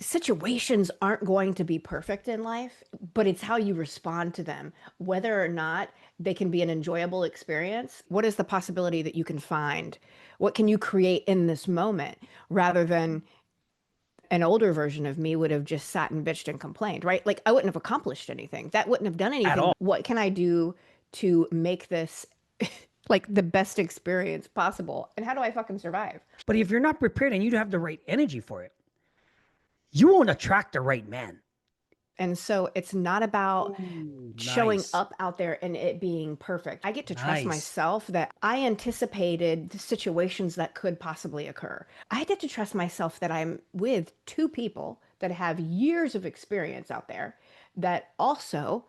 situations aren't going to be perfect in life, but it's how you respond to them, whether or not they can be an enjoyable experience. What is the possibility that you can find? What can you create in this moment rather than an older version of me would have just sat and bitched and complained, right? Like I wouldn't have accomplished anything. That wouldn't have done At anything. all. What can I do to make this like the best experience possible? And how do I fucking survive? But if you're not prepared and you don't have the right energy for it, you won't attract the right man. And so it's not about Ooh, showing nice. up out there and it being perfect. I get to trust Nice. myself that I anticipated the situations that could possibly occur. I get to trust myself that I'm with two people that have years of experience out there that also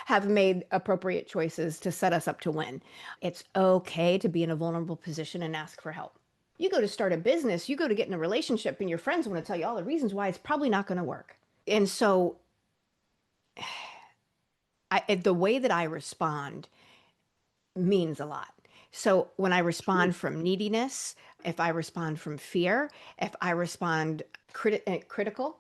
have made appropriate choices to set us up to win. It's okay to be in a vulnerable position and ask for help. You go to start a business, you go to get in a relationship, and your friends want to tell you all the reasons why it's probably not going to work. And so the way that I respond means a lot. So when I True. respond from neediness, if I respond from fear, if I respond critical,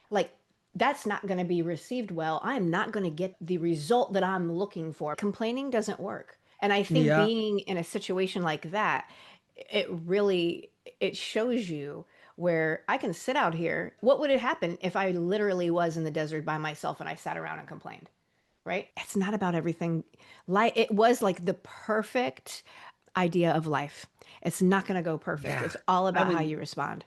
like that's not going to be received well. I'm not going to get the result that I'm looking for. Complaining doesn't work. And I think Yeah. being in a situation like that, it really it shows you where I can sit out here. What would it happen if I literally was in the desert by myself and I sat around and complained? Right? It's not about everything. Like it was like the perfect idea of life. It's not going to go perfect. Yeah. It's all I about how was you respond.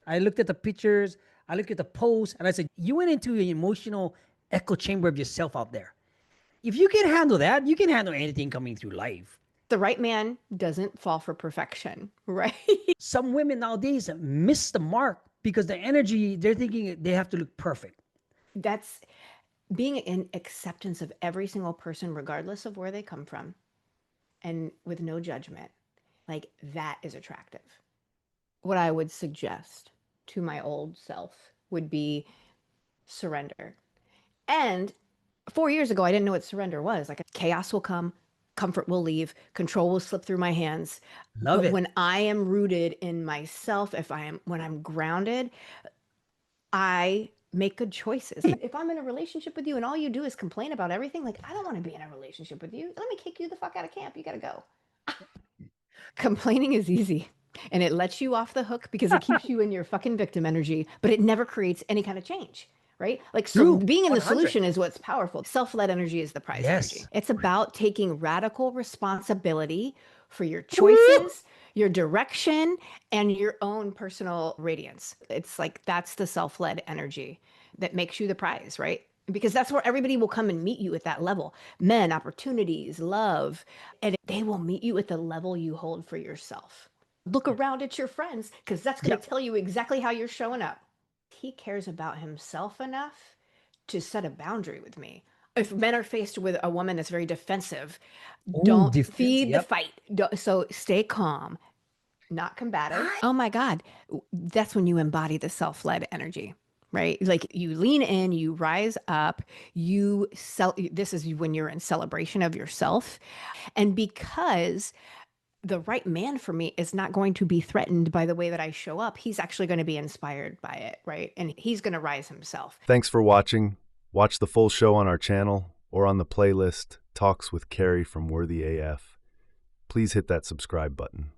I looked at the pictures, I looked at the posts, and I said, you went into an emotional echo chamber of yourself out there. If you can handle that, you can handle anything coming through life. The right man doesn't fall for perfection, right? Some women nowadays miss the mark because the energy, they're thinking they have to look perfect. That's being in acceptance of every single person, regardless of where they come from, and with no judgment. Like that is attractive. What I would suggest to my old self would be surrender. And 4 years ago, I didn't know what surrender was. Like chaos will come, comfort will leave, control will slip through my hands. Love But it. when I am rooted in myself, when I'm grounded, I make good choices. If I'm in a relationship with you and all you do is complain about everything, like I don't want to be in a relationship with you. Let me kick you the fuck out of camp. You got to go. Complaining is easy and it lets you off the hook because it keeps you in your fucking victim energy, but it never creates any kind of change. Right? Like, so True. being in the 100. solution is what's powerful. Self led energy is the prize energy. Yes. It's about taking radical responsibility for your Woo! choices, your direction, and your own personal radiance. It's like that's the self led energy that makes you the prize, right? Because that's where everybody will come and meet you at that level. Men, opportunities, love, and they will meet you at the level you hold for yourself. Look around at your friends because that's going to Yep. tell you exactly how you're showing up. He cares about himself enough to set a boundary with me. If men are faced with a woman that's very defensive, Oh, don't defense. feed the Yep. fight. So stay calm, not combative. Oh my God. That's when you embody the self led energy, right? Like you lean in, you rise up, this is when you're in celebration of yourself. And because the right man for me is not going to be threatened by the way that I show up, he's actually going to be inspired by it, right? And he's going to rise himself. Thanks for watching. Watch the full show on our channel or on the playlist Talks with Carrie from Worthy AF. Please hit that subscribe button.